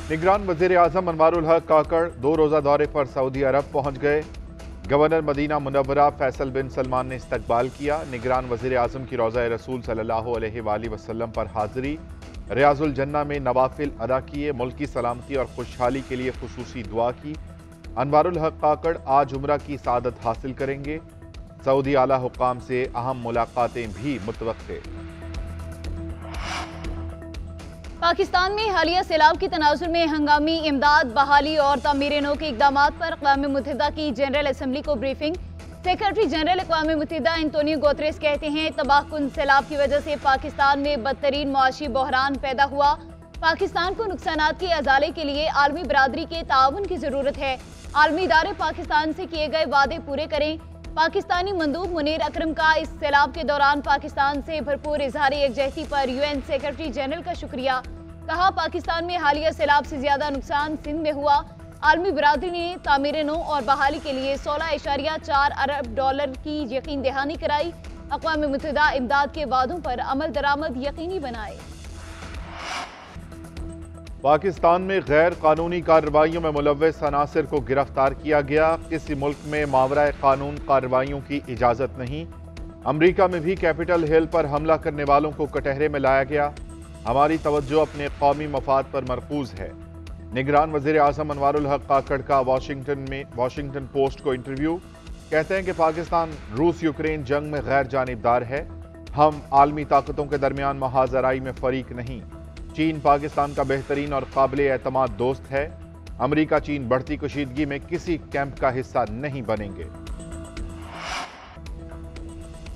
निगरान वज़ीर आज़म अनवारुल हक काकड़ 2 रोज़ा दौरे पर सऊदी अरब पहुंच गए। गवर्नर मदीना मुनव्वरा फैसल बिन सलमान ने इस्तकबाल किया। निगरान वज़ीर आज़म की रोज़ा रसूल सल्लल्लाहु अलैहि वसल्लम पर हाज़िरी। रियाजुल जन्ना में नवाफिल अदा किए। मुल्क की सलामती और खुशहाली के लिए खुसूसी दुआ की। अनवारुल हक काकड़ आज उम्रा की सादत हासिल करेंगे। सऊदी आला हुक्काम से अहम मुलाकातें भी मुतवक्के। पाकिस्तान में हालिया सैलाब की तनाजुर में हंगामी इमदाद, बहाली और तामीर नो के इकदाम पर अक़वाम मुत्तहिदा की जनरल असम्बली को ब्रीफिंग। सेक्रेटरी जनरल अक़वाम मुत्तहिदा एंटोनियो गुतेरेस कहते हैं, तबाहकुन सैलाब की वजह से पाकिस्तान में बदतरीन मुआशी बहरान पैदा हुआ। पाकिस्तान को नुकसानात के अजाले के लिए आलमी बरादरी के ताउन की जरूरत है। आलमी इदारे पाकिस्तान से किए गए वादे पूरे करें। पाकिस्तानी मंदूब मुनीर अकरम का इस सैलाब के दौरान पाकिस्तान से भरपूर इजहार यकजहती पर UN सेक्रेटरी जनरल का शुक्रिया। कहा, पाकिस्तान में हालिया सैलाब से ज्यादा नुकसान सिंध में हुआ। आलमी बरादरी ने तामीर नो और बहाली के लिए $16.4 अरब की यकीन दहानी कराई। अक़वाम मुत्तहिदा इमदाद के वादों पर अमल दरामद यकीनी बनाए। पाकिस्तान में गैर कानूनी कार्रवाइयों में मुलव्वस अनासिर को गिरफ्तार किया गया। किसी मुल्क में मावरा कानून कार्रवाइयों की इजाज़त नहीं। अमरीका में भी कैपिटल हिल पर हमला करने वालों को कटहरे में लाया गया। हमारी तवज्जो अपने कौमी मफाद पर मरकूज है। निगरान वज़ीर आज़म अनवारुल हक काकड़ का वाशिंगटन पोस्ट को इंटरव्यू। कहते हैं कि पाकिस्तान रूस यूक्रेन जंग में गैर जानिबदार है। हम आलमी ताकतों के दरमियान महाजराई में फरीक नहीं। चीन पाकिस्तान का बेहतरीन और काबिल एतमाद दोस्त है। अमरीका चीन बढ़ती कशीदगी में किसी कैंप का हिस्सा नहीं बनेंगे।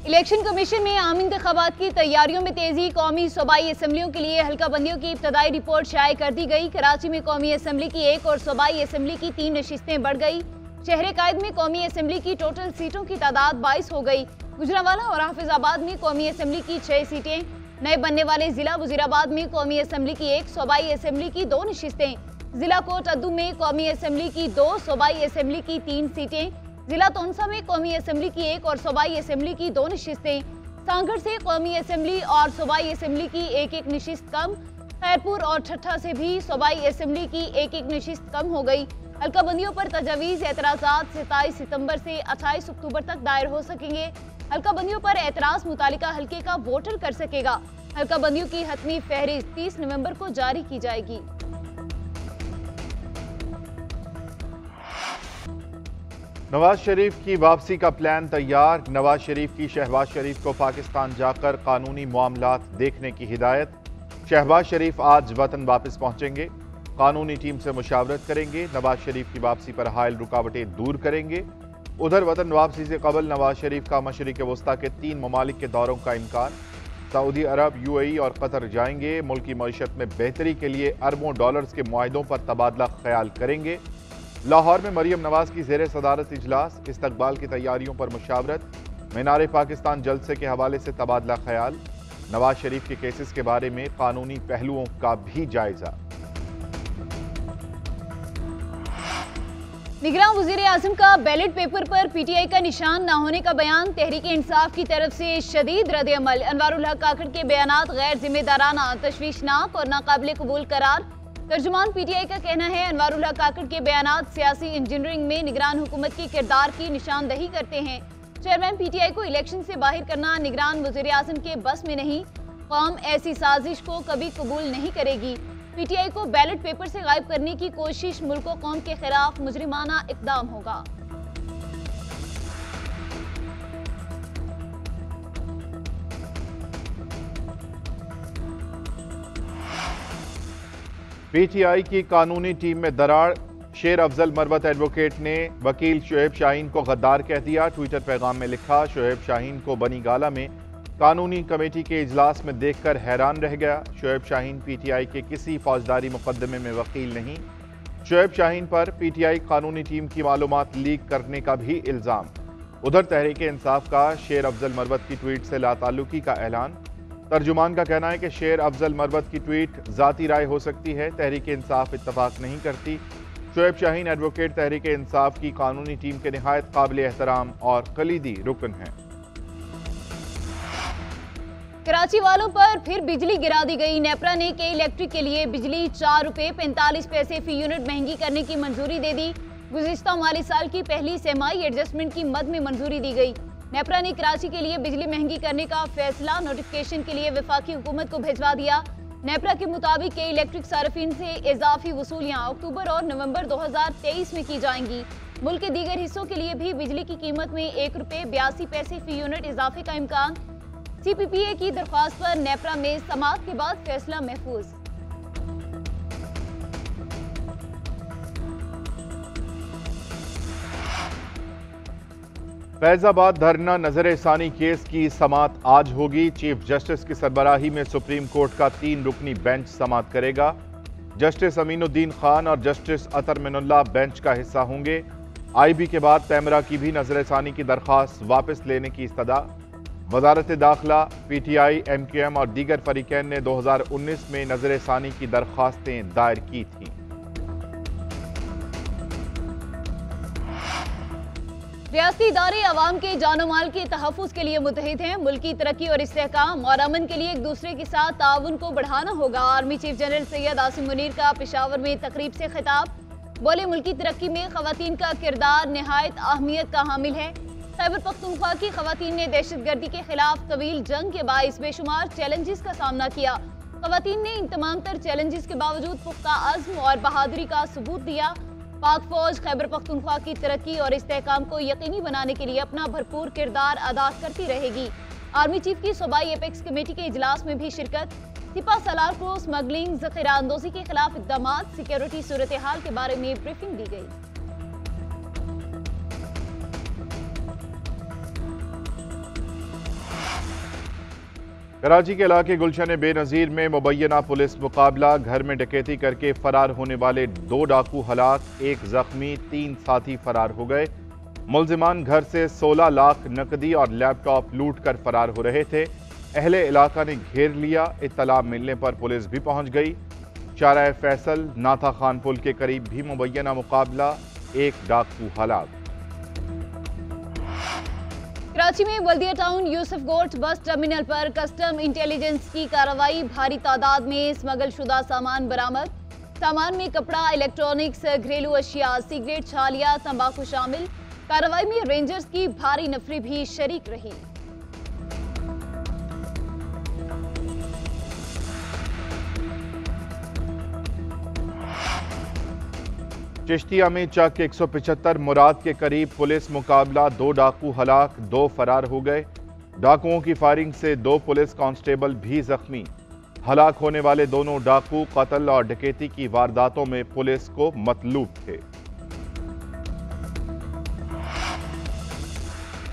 इलेक्शन कमीशन में आम इंतखाबात की तैयारियों में तेजी। कौमी सूबाई असम्बलियों के लिए हल्का बंदियों की इब्तदाई रिपोर्ट शाये कर दी गई। कराची में कौमी असम्बली की 1 और सूबाई असम्बली की 3 नशिस्तें बढ़ गई। शहर कायद में कौमी असम्बली की टोटल सीटों की तादाद 22 हो गई। गुजरांवाला और हाफिजाबाद में कौमी असम्बली की 6 सीटें। नए बनने वाले जिला वजीराबाद में कौमी असम्बली की 1, सूबाई असम्बली की 2 नशिस्तें। जिला कोट अद्दू में कौमी असम्बली की 2, सूबाई असम्बली की 3 सीटें। जिला तोनसा में कौमी असम्बली की 1 और सूबाई असम्बली की 2 नशिस्तें। सांगड़ से कौमी असम्बली और सूबाई असम्बली की 1-1 नशिस्त कम। खैरपुर और ठट्ठा से भी सूबाई असम्बली की 1-1 नशिस्त कम हो गई। हल्का बंदियों पर तजावीज़ एतराज़ात 27 सितंबर से 28 अक्टूबर तक दायर हो सकेंगे। हल्का बंदियों पर एतराज़ मुतालिका हल्के का वोटर कर सकेगा। हल्का बंदियों की हतमी फहरिस्त 30 नवंबर को जारी की जाएगी। नवाज शरीफ की वापसी का प्लान तैयार। नवाज शरीफ की शहबाज शरीफ को पाकिस्तान जाकर कानूनी मामलात देखने की हिदायत। शहबाज शरीफ आज वतन वापस पहुंचेंगे। कानूनी टीम से मुशावरत करेंगे। नवाज शरीफ की वापसी पर हायल रुकावटें दूर करेंगे। उधर वतन वापसी से कबल नवाज शरीफ का मशरिक़ वस्ता के 3 ममालिक के दौरों का इम्कान। सऊदी अरब, UAE और कतर जाएंगे। मुल्क की मईशत में बेहतरी के लिए अरबों डॉलर्स के मुआहिदों पर तबादला ख्याल करेंगे। लाहौर में मरियम नवाज की ज़ेर सदारत इजलास। इस्तकबाल की तैयारियों पर मुशावरत। मीनार पाकिस्तान जलसे के हवाले से तबादला ख्याल। नवाज शरीफ के केसेस के बारे में कानूनी पहलुओं का भी जायजा। निगरान वज़ीर आज़म का बैलेट पेपर पर PTI का निशान न होने का बयान। तहरीक इंसाफ की तरफ से शदीद रद्द अमल। अनवारुल हक काकड़ के बयानात गैर जिम्मेदाराना, तशवीशनाक और नाकाबिल कबूल करार। तर्जुमान PTI का कहना है, अनवारुल हक काकड़ के बयानात सियासी इंजीनियरिंग में निगरान हुकूमत के किरदार की निशानदही करते हैं। चेयरमैन PTI को इलेक्शन से बाहर करना निगरान वज़ीर आज़म के बस में नहीं। कौम ऐसी साजिश को कभी कबूल नहीं करेगी। PTI को बैलेट पेपर से गायब करने की कोशिश मुल्क व कौम के खिलाफ मुजरिमाना इक़दाम होगा। PTI की कानूनी टीम में दरार। शेर अफजल मरवत एडवोकेट ने वकील शोएब शाहीन को गद्दार कह दिया। ट्विटर पैगाम में लिखा, शोएब शाहीन को बनी गाला में कानूनी कमेटी के इजलास में देखकर हैरान रह गया। शोएब शाहीन PTI के किसी फौजदारी मुकदमे में वकील नहीं। शोएब शाहीन पर PTI कानूनी टीम की मालूमात लीक करने का भी इल्ज़ाम। उधर तहरीक इंसाफ का शेर अफजल मरवत की ट्वीट से लाताल्लुकी का ऐलान। तर्जुमान का कहना है कि शेर अफजल मरवत की ट्वीट ज़ाती राय हो सकती है। तहरीक इंसाफ इत्तफाक नहीं करती। शोएब शाहीन एडवोकेट तहरीक इंसाफ की कानूनी टीम के निहायत काबिल एहतराम और कलीदी रुकन हैं। कराची वालों पर फिर बिजली गिरा दी गई। नेपरा ने के इलेक्ट्रिक के लिए बिजली 4 रुपए 45 पैसे फी यूनिट महंगी करने की मंजूरी दे दी। गुज़िश्ता माली साल की पहली सेमाई एडजस्टमेंट की मद में मंजूरी दी गई। नेपरा ने कराची के लिए बिजली महंगी करने का फैसला नोटिफिकेशन के लिए वफाकी हुकूमत को भिजवा दिया। नेपरा के मुताबिक के इलेक्ट्रिक सार्फिन से इजाफी वसूलियाँ अक्टूबर और नवंबर 2023 में की जाएंगी। मुल्क के दीगर हिस्सों के लिए भी बिजली की कीमत में 1 रुपए 82 पैसे फी यूनिट इजाफे का इम्कान। CPPA की दरख्वास्त पर नेपरा में समाअत के बाद फैसला महफूज। फैजाबाद धरना नजर-ए-सानी केस की समाअत आज होगी। चीफ जस्टिस की सरबराही में सुप्रीम कोर्ट का 3 रुकनी बेंच समाअत करेगा। जस्टिस अमीनुद्दीन खान और जस्टिस अतर मिनुल्लाह बेंच का हिस्सा होंगे। IB के बाद पैमरा की भी नजर-ए-सानी की दरख्वास्त वापस लेने की इस्तदा। वजारत दाखिला, PTI, MQM और दीगर फरीकैन ने 2019 में नजर-ए-सानी की दरख्वास्तें दायर की थीं। रियासती इदारे अवाम के जानो माल के तहफ़्फ़ुज़ के लिए मुतहिद हैं। मुल्की तरक्की और इस्तेहकाम और अमन के लिए एक दूसरे के साथ ताउन को बढ़ाना होगा। Army chief general Syed Asim Munir का पेशावर में तकरीब से खिताब। बोले, मुल्की तरक्की में ख़वातीन का किरदार निहायत अहमियत का हामिल है। खैबर पख्तूनख्वा की ख़वातीन ने दहशतगर्दी के खिलाफ तवील जंग के बाइस बेशुमार चैलेंजेस का सामना किया। ख़वातीन ने इन तमाम तर चैलेंजेस के बावजूद पुख्ता अज़्म और बहादुरी का सबूत दिया। पाक फौज खैबर पख्तूनख्वा की तरक्की और इस्तेहकाम को यकीनी बनाने के लिए अपना भरपूर किरदार अदा करती रहेगी। आर्मी चीफ की सूबाई एपेक्स कमेटी के इजलास में भी शिरकत। सिपा सलार को स्मगलिंग, ज़ख़ीरा अंदोज़ी के खिलाफ इक़दाम, सिक्योरिटी सूरत हाल के बारे में ब्रीफिंग दी गई। कराची के इलाके गुलशन बेनज़ीर में मुबैना पुलिस मुकाबला। घर में डकैती करके फरार होने वाले 2 डाकू हलाक, 1 जख्मी, 3 साथी फरार हो गए। मुल्जिमान घर से 16 लाख नकदी और लैपटॉप लूट कर फरार हो रहे थे। अहले इलाका ने घेर लिया। इत्तला मिलने पर पुलिस भी पहुंच गई। चाराए फैसल, नाथा खान पुल के करीब भी मुबैना मुकाबला, 1 डाकू हलाक। कराची में बल्दिया टाउन यूसुफ गोट बस टर्मिनल पर कस्टम इंटेलिजेंस की कार्रवाई। भारी तादाद में स्मगल शुदा सामान बरामद। सामान में कपड़ा, इलेक्ट्रॉनिक्स, घरेलू अशिया, सिगरेट, छालिया, तंबाकू शामिल। कार्रवाई में रेंजर्स की भारी नफरी भी शरीक रही। चिश्तिया में चक 175 मुराद के करीब पुलिस मुकाबला। 2 डाकू हलाक, 2 फरार हो गए। डाकुओं की फायरिंग से 2 पुलिस कांस्टेबल भी जख्मी। हलाक होने वाले दोनों डाकू कत्ल और डकैती की वारदातों में पुलिस को मतलूब थे।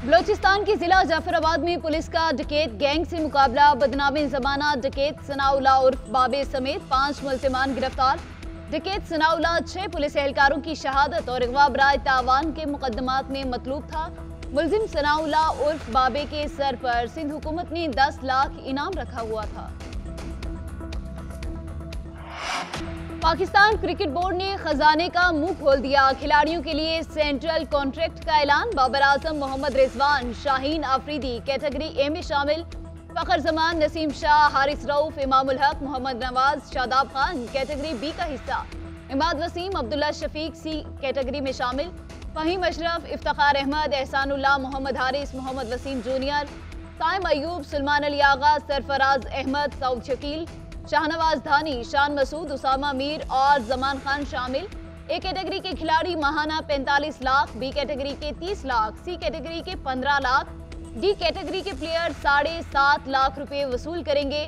बलोचिस्तान के जिला जाफराबाद में पुलिस का डकैत गैंग से मुकाबला। बदनामे जमाना डकैत सनाउल्लाह उर्फ बाबे समेत 5 मुल्जिमान गिरफ्तार। डकैत सनाउल्लाह 6 पुलिस एहलकारों की शहादत और अगवा बराए तावान के मुकदमात में मतलूब था। मुल्जिम सनाउल्लाह उर्फ बाबे के सर पर सिंध हुकूमत ने 10 लाख इनाम रखा हुआ था। पाकिस्तान क्रिकेट बोर्ड ने खजाने का मुंह खोल दिया। खिलाड़ियों के लिए सेंट्रल कॉन्ट्रैक्ट का ऐलान। बाबर आजम, मोहम्मद रिजवान, शाहीन आफरीदी कैटेगरी ए में शामिल। फखर जमान, नसीम शाह, हारिस रऊफ, इमामुल हक, मोहम्मद नवाज, शादाब खान कैटेगरी बी का हिस्सा। इमाद वसीम, अब्दुल्ला शफीक सी कैटेगरी में शामिल। फहीम अशरफ, इफ्तिखार अहमद, एहसानुल्लाह, मोहम्मद हारिस, मोहम्मद वसीम जूनियर, साइम अयूब, सुलमान अली आगा, सरफराज अहमद, सऊद शकील, शाहनवाज धानी, शान मसूद, उसामा मीर और जमान खान शामिल। ए कैटेगरी के खिलाड़ी माहाना 45 लाख, बी कैटेगरी के 30 लाख, सी कैटेगरी के 15 लाख, डी कैटेगरी के प्लेयर 7.5 लाख रुपए वसूल करेंगे।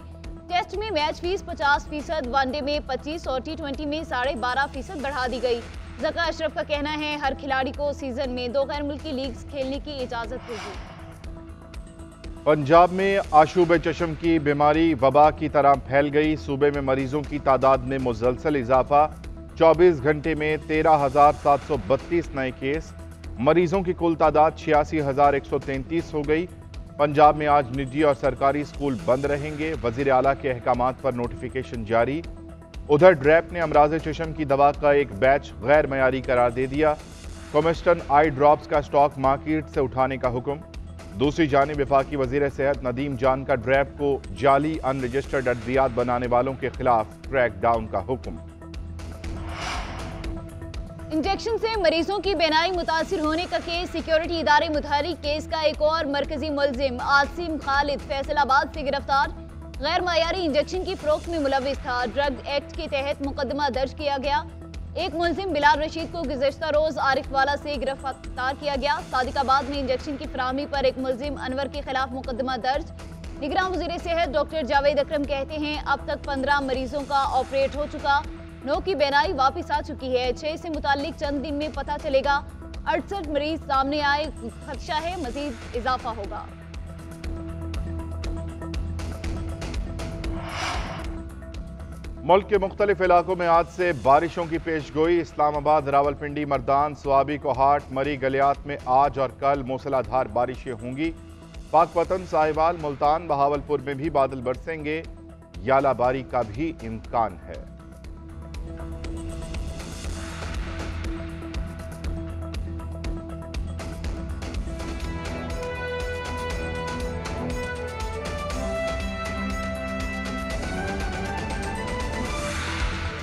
टेस्ट में मैच फीस 50%, वनडे में 25 और T20 में 12.5% बढ़ा दी गई। जका अशरफ का कहना है हर खिलाड़ी को सीजन में 2 गैर मुल्की लीग्स खेलने की इजाजत होगी। पंजाब में आशूब चश्म की बीमारी वबा की तरह फैल गई। सूबे में मरीजों की तादाद में मुसलसल इजाफा। 24 घंटे में 13,732 नए केस। मरीजों की कुल तादाद 86,133 हो गई। पंजाब में आज निजी और सरकारी स्कूल बंद रहेंगे। वजीर आला के अहकामात पर नोटिफिकेशन जारी। उधर ड्रैप ने अमराज चश्म की दवा का एक बैच गैर मयारी करार दे दिया। कोमिस्टन आई ड्रॉप्स का स्टॉक मार्केट से उठाने का हुक्म। दूसरी जानिब वफाकी वजीर सेहत नदीम जान का ड्रैब को जाली अनरजिस्टर्ड अद्वियात बनाने वालों के खिलाफ क्रैकडाउन का हुक्म। इंजेक्शन से मरीजों की बेनाई मुतासिर होने का केस, सिक्योरिटी इदारे मुतहरिक, केस का एक और मरकजी मुलजिम आसिम खालिद फैसलाबाद से गिरफ्तार। गैर मायारी इंजेक्शन की फरोख्त में मुलविस था। ड्रग एक्ट के तहत मुकदमा दर्ज किया गया। एक मुलजिम बिलाल रशीद को गुज़श्ता रोज आरिफवाला से गिरफ्तार किया गया। सादिकाबाद में इंजेक्शन की फराहमी पर एक मुलजिम अनवर के खिलाफ मुकदमा दर्ज। निगरान वज़ीर सेहत डॉक्टर जावेद अकरम कहते हैं अब तक 15 मरीजों का ऑपरेट हो चुका। 9 की बेनाई वापस आ चुकी है। 6 से मुतालिक चंद दिन में पता चलेगा। 68 मरीज सामने आए, खदशा है मजीद इजाफा होगा। मुल्क के मुख्तलिफ इलाकों में आज से बारिशों की पेशगोई। इस्लामाबाद, रावलपिंडी, मर्दान, स्वाबी, कोहाट, मरी, गलियात में आज और कल मूसलाधार बारिशें होंगी। पाकपतन, साहिवाल, मुल्तान, बहावलपुर में भी बादल बरसेंगे। यालाबारी का भी इम्कान है।